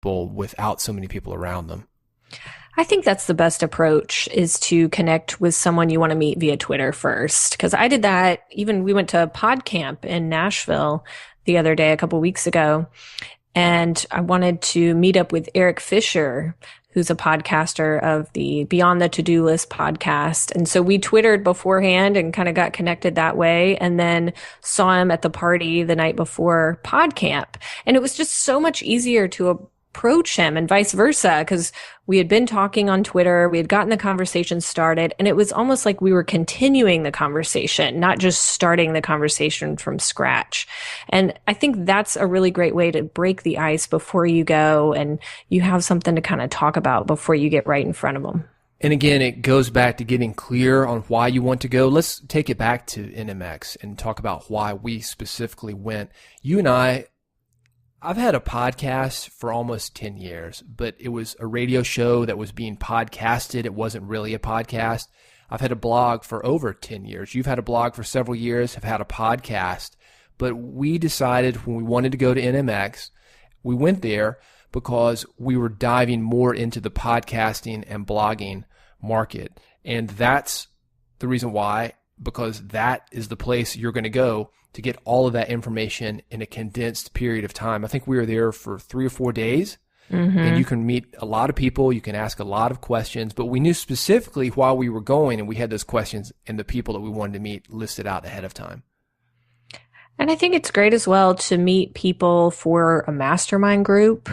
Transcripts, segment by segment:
without so many people around them. I think that's the best approach is to connect with someone you want to meet via Twitter first. Because I did that. Even we went to PodCamp in Nashville the other day, a couple weeks ago, and I wanted to meet up with Eric Fisher, who's a podcaster of the Beyond the To-Do List podcast. And so we Twittered beforehand and kind of got connected that way, and then saw him at the party the night before PodCamp. And it was just so much easier to approach him and vice versa, because we had been talking on Twitter, we had gotten the conversation started, and it was almost like we were continuing the conversation, not just starting the conversation from scratch. And I think that's a really great way to break the ice before you go, and you have something to kind of talk about before you get right in front of them. And again, it goes back to getting clear on why you want to go. Let's take it back to NMX and talk about why we specifically went. You and I've had a podcast for almost 10 years, but it was a radio show that was being podcasted. It wasn't really a podcast. I've had a blog for over 10 years. You've had a blog for several years, have had a podcast. But we decided when we wanted to go to NMX, we went there because we were diving more into the podcasting and blogging market. And that's the reason why, because that is the place you're going to go to get all of that information in a condensed period of time. I think we were there for 3 or 4 days, and you can meet a lot of people. You can ask a lot of questions, but we knew specifically while we were going, and we had those questions and the people that we wanted to meet listed out ahead of time. And I think it's great as well to meet people for a mastermind group.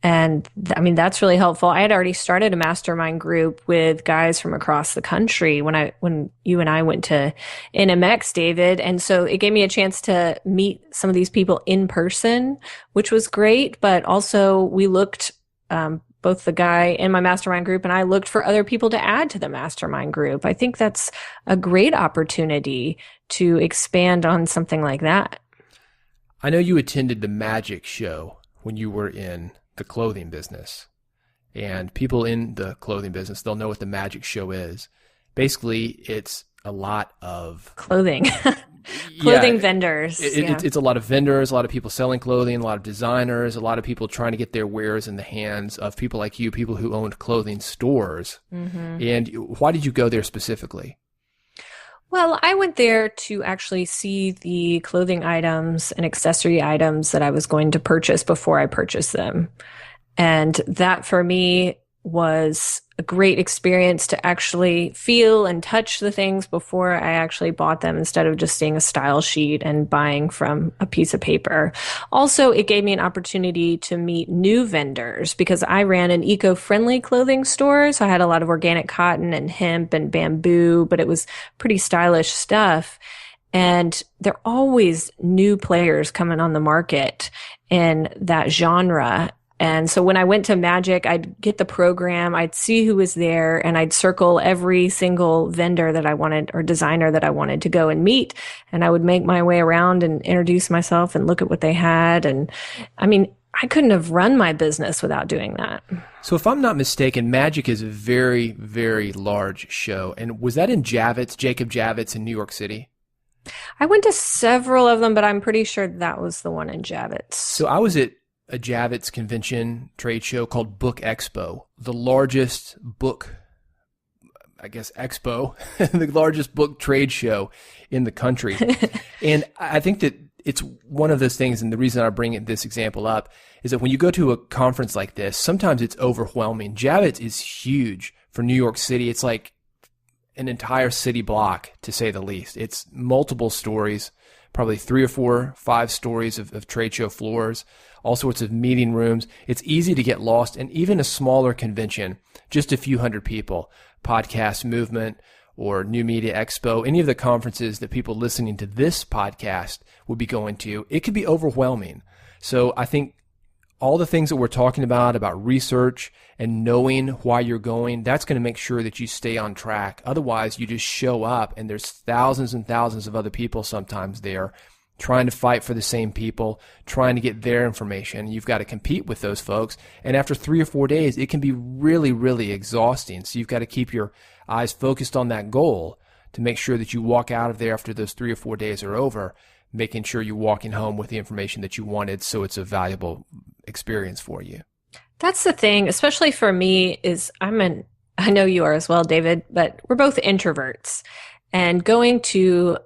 And I mean, that's really helpful. I had already started a mastermind group with guys from across the country when you and I went to NMX, David. And so it gave me a chance to meet some of these people in person, which was great. But also we looked, both the guy in my mastermind group and I looked for other people to add to the mastermind group. I think that's a great opportunity to expand on something like that. I know you attended the Magic Show when you were in the clothing business, and people in the clothing business, they'll know what the Magic Show is. Basically, it's a lot of clothing vendors. It's a lot of vendors, a lot of people selling clothing, a lot of designers, a lot of people trying to get their wares in the hands of people like you, people who owned clothing stores. And why did you go there specifically? Well, I went there to actually see the clothing items and accessory items that I was going to purchase before I purchased them. And that for me was a great experience to actually feel and touch the things before I actually bought them, instead of just seeing a style sheet and buying from a piece of paper. Also, it gave me an opportunity to meet new vendors because I ran an eco-friendly clothing store. So I had a lot of organic cotton and hemp and bamboo, but it was pretty stylish stuff. And there are always new players coming on the market in that genre. And so when I went to Magic, I'd get the program, I'd see who was there, and I'd circle every single vendor that I wanted or designer that I wanted to go and meet. And I would make my way around and introduce myself and look at what they had. And I mean, I couldn't have run my business without doing that. So if I'm not mistaken, Magic is a very, very large show. And was that in Javits, Jacob Javits in New York City? I went to several of them, but I'm pretty sure that was the one in Javits. So I was at a Javits convention trade show called Book Expo, the largest book, I guess, expo, the largest book trade show in the country. And I think that it's one of those things, and the reason I bring this example up is that when you go to a conference like this, sometimes it's overwhelming. Javits is huge for New York City. It's like an entire city block, to say the least. It's multiple stories, probably 3 or 4, 5 stories of trade show floors, all sorts of meeting rooms. It's easy to get lost. And even a smaller convention, just a few hundred people, Podcast Movement or New Media Expo, any of the conferences that people listening to this podcast would be going to, it could be overwhelming. So I think all the things that we're talking about research and knowing why you're going, that's going to make sure that you stay on track. Otherwise, you just show up and there's thousands and thousands of other people sometimes there trying to fight for the same people, trying to get their information. You've got to compete with those folks. And after 3 or 4 days, it can be really, really exhausting. So you've got to keep your eyes focused on that goal to make sure that you walk out of there after those 3 or 4 days are over, making sure you're walking home with the information that you wanted, so it's a valuable experience for you. That's the thing, especially for me, is I know you are as well, David, but we're both introverts. And going to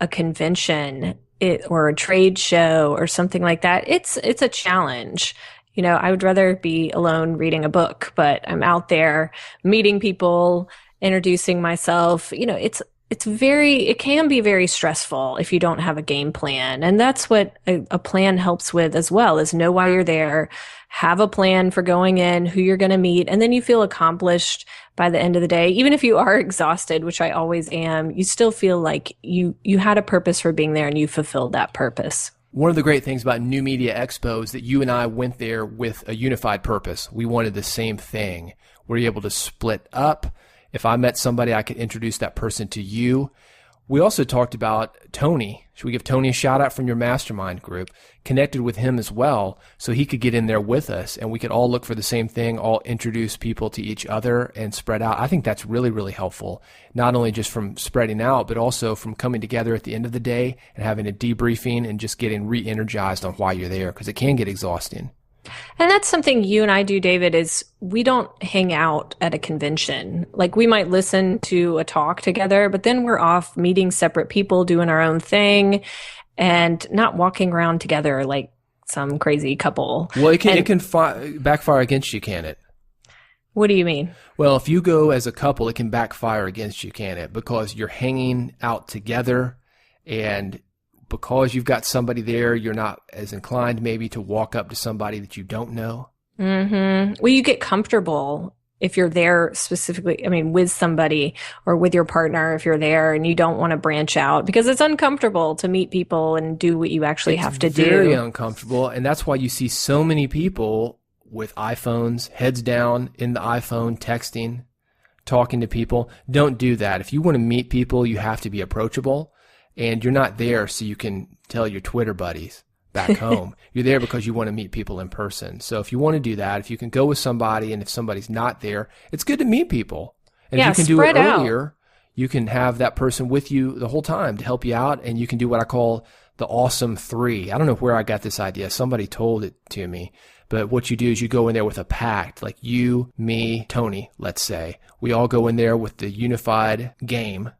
a convention or a trade show or something like that, it's a challenge. I would rather be alone reading a book, but I'm out there meeting people, introducing myself. It can be very stressful if you don't have a game plan. And that's what a plan helps with as well, is know why you're there, have a plan for going in, who you're going to meet, and then you feel accomplished by the end of the day. Even if you are exhausted, which I always am, you still feel like you had a purpose for being there and you fulfilled that purpose. One of the great things about New Media Expo is that you and I went there with a unified purpose. We wanted the same thing. We're able to split up. If I met somebody, I could introduce that person to you. We also talked about Tony. Should we give Tony a shout out from your mastermind group? Connected with him as well, so he could get in there with us and we could all look for the same thing, all introduce people to each other and spread out. I think that's really, really helpful, not only just from spreading out, but also from coming together at the end of the day and having a debriefing and just getting re-energized on why you're there, because it can get exhausting. And that's something you and I do, David, is we don't hang out at a convention. Like, we might listen to a talk together, but then we're off meeting separate people, doing our own thing, and not walking around together like some crazy couple. Well, it can backfire against you, can it? What do you mean? Well, if you go as a couple, it can backfire against you, can it? Because you're hanging out together, and because you've got somebody there, you're not as inclined maybe to walk up to somebody that you don't know. Mm-hmm. Well, you get comfortable if you're there specifically, with somebody or with your partner, if you're there and you don't want to branch out, because it's uncomfortable to meet people and do what you actually have to do. It's very uncomfortable. And that's why you see so many people with iPhones, heads down in the iPhone, texting, talking to people. Don't do that. If you want to meet people, you have to be approachable. And you're not there so you can tell your Twitter buddies back home. You're there because you want to meet people in person. So if you want to do that, if you can go with somebody, and if somebody's not there, it's good to meet people. And if you can do it earlier, you can have that person with you the whole time to help you out, and you can do what I call the awesome three. I don't know where I got this idea. Somebody told it to me. But what you do is you go in there with a pact, like you, me, Tony, let's say. We all go in there with the unified game,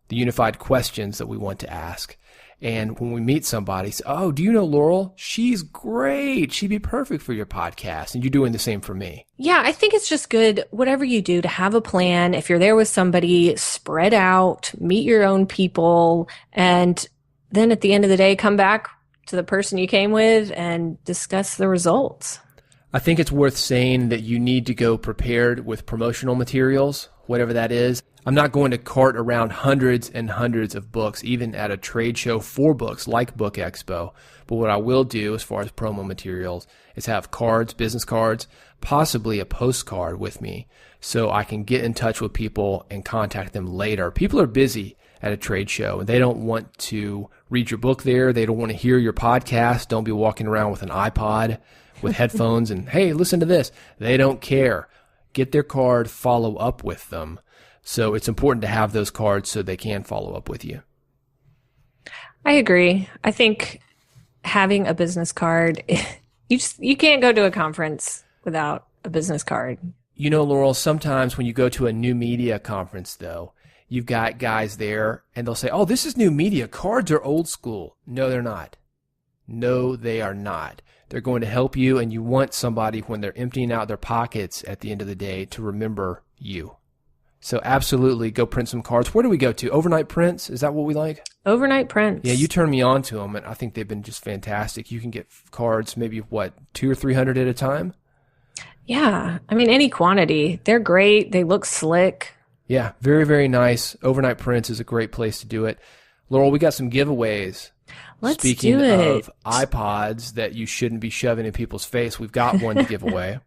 the unified questions that we want to ask. And when we meet somebody, say, oh, do you know Laurel? She's great. She'd be perfect for your podcast. And you're doing the same for me. Yeah, I think it's just good, whatever you do, to have a plan. If you're there with somebody, spread out, meet your own people, and then at the end of the day, come back to the person you came with and discuss the results. I think it's worth saying that you need to go prepared with promotional materials, whatever that is. I'm not going to cart around hundreds and hundreds of books, even at a trade show for books like Book Expo. But what I will do as far as promo materials is have cards, business cards, possibly a postcard with me so I can get in touch with people and contact them later. People are busy at a trade show and they don't want to read your book there. They don't want to hear your podcast. Don't be walking around with an iPod with headphones and, hey, listen to this. They don't care. Get their card, follow up with them. So it's important to have those cards so they can follow up with you. I agree. I think having a business card, you can't go to a conference without a business card. You know, Laurel, sometimes when you go to a new media conference, though, you've got guys there and they'll say, oh, this is new media. Cards are old school. No, they're not. No, they are not. They're going to help you, and you want somebody, when they're emptying out their pockets at the end of the day, to remember you. So absolutely go print some cards. Where do we go to? Overnight prints? Is that what we like? Overnight prints. Yeah, you turned me on to them, and I think they've been just fantastic. You can get cards maybe, 200 or 300 at a time? Yeah. Any quantity. They're great. They look slick. Yeah, very, very nice. Overnight prints is a great place to do it. Laurel, we got some giveaways. Let's Speaking do it. of iPods that you shouldn't be shoving in people's face, we've got one to give away.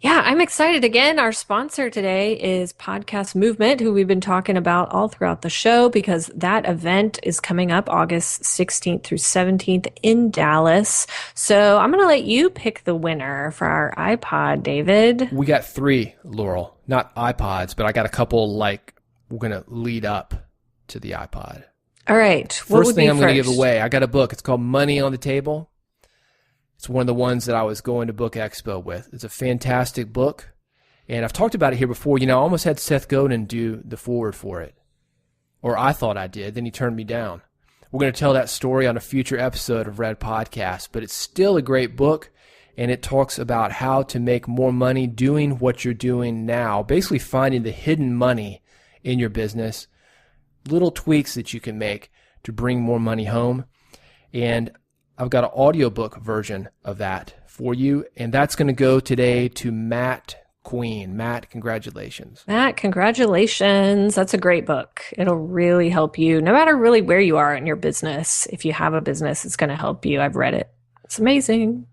Yeah, I'm excited. Again, our sponsor today is Podcast Movement, who we've been talking about all throughout the show, because that event is coming up August 16th through 17th in Dallas. So I'm going to let you pick the winner for our iPod, David. We got 3, Laurel. Not iPods, but I got a couple, we're going to lead up to the iPod. All right. First thing I'm going to give away, I got a book. It's called Money on the Table. It's one of the ones that I was going to Book Expo with. It's a fantastic book, and I've talked about it here before. I almost had Seth Godin do the foreword for it, or I thought I did. Then he turned me down. We're going to tell that story on a future episode of Red Podcast, but it's still a great book, and it talks about how to make more money doing what you're doing now, basically finding the hidden money in your business, little tweaks that you can make to bring more money home. And I've got an audiobook version of that for you, and that's going to go today to Matt Queen. Matt, congratulations. Matt, congratulations. That's a great book. It'll really help you no matter really where you are in your business. If you have a business, it's going to help you. I've read it. It's amazing.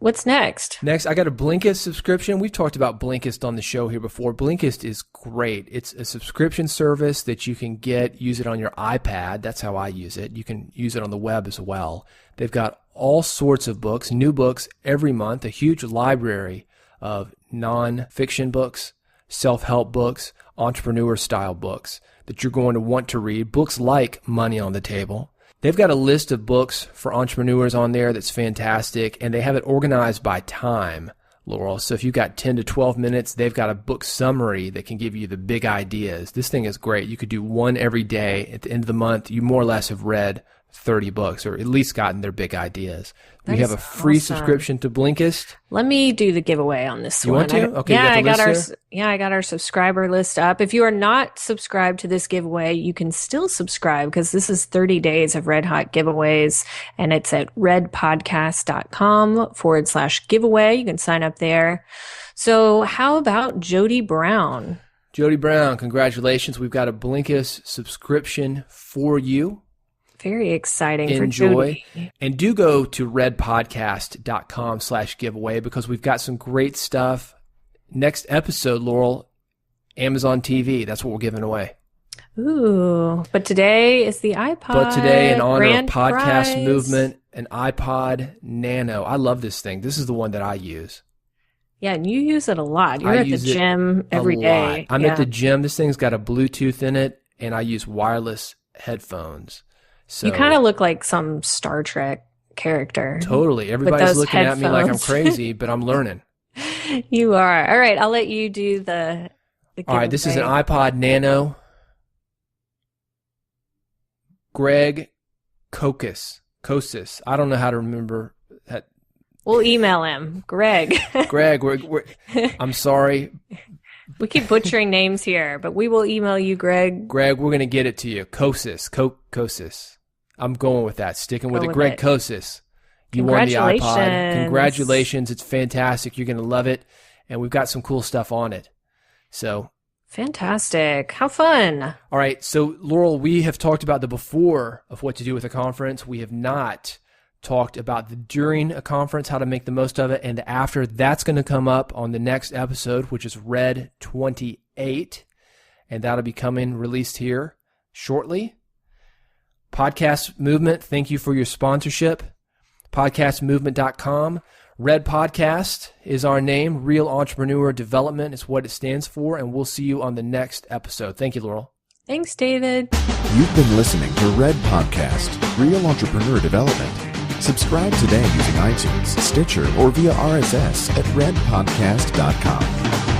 What's next? Next, I got a Blinkist subscription. We've talked about Blinkist on the show here before. Blinkist is great. It's a subscription service that you can use it on your iPad. That's how I use it. You can use it on the web as well. They've got all sorts of books, new books every month, a huge library of non-fiction books, self-help books, entrepreneur-style books that you're going to want to read, books like Money on the Table. They've got a list of books for entrepreneurs on there that's fantastic, and they have it organized by time, Laurel. So if you've got 10 to 12 minutes, they've got a book summary that can give you the big ideas. This thing is great. You could do one every day. At the end of the month, you more or less have read 30 books, or at least gotten their big ideas. We have a free subscription to Blinkist. Let me do the giveaway on this one. You want to? Okay. I got our subscriber list up. If you are not subscribed to this giveaway, you can still subscribe because this is 30 days of red hot giveaways, and it's at redpodcast.com/giveaway. You can sign up there. So how about Jody Brown? Jody Brown, congratulations. We've got a Blinkist subscription for you. Very exciting. Enjoy. For Jody. And do go to redpodcast.com/giveaway because we've got some great stuff. Next episode, Laurel, Amazon TV. That's what we're giving away. Ooh, but today is the iPod. But today, in honor Grand of Podcast Prize. Movement, an iPod Nano. I love this thing. This is the one that I use. Yeah, and you use it a lot. You're at the gym every day. I'm at the gym. This thing's got a Bluetooth in it, and I use wireless headphones. So, you kind of look like some Star Trek character. Totally. Everybody's looking at me like I'm crazy, but I'm learning. You are. All right, I'll let you do the All right, this is an iPod Nano. Greg Kosis. I don't know how to remember that. We'll email him. Greg. Greg, I'm sorry. We keep butchering names here, but we will email you, Greg. Greg, we're going to get it to you. Kosis. I'm going with that. Sticking with it. Greg Kosis. You won the iPod. Congratulations. It's fantastic. You're going to love it. And we've got some cool stuff on it. So. Fantastic. How fun. All right. So, Laurel, we have talked about the before of what to do with a conference. We have not talked about the during a conference, how to make the most of it, and the after. That's going to come up on the next episode, which is Red 28, and that'll be released here shortly. Podcast Movement, thank you for your sponsorship. Podcastmovement.com. Red Podcast is our name. Real Entrepreneur Development is what it stands for, and we'll see you on the next episode. Thank you, Laurel. Thanks, David. You've been listening to Red Podcast, Real Entrepreneur Development. Subscribe today using iTunes, Stitcher, or via RSS at redpodcast.com.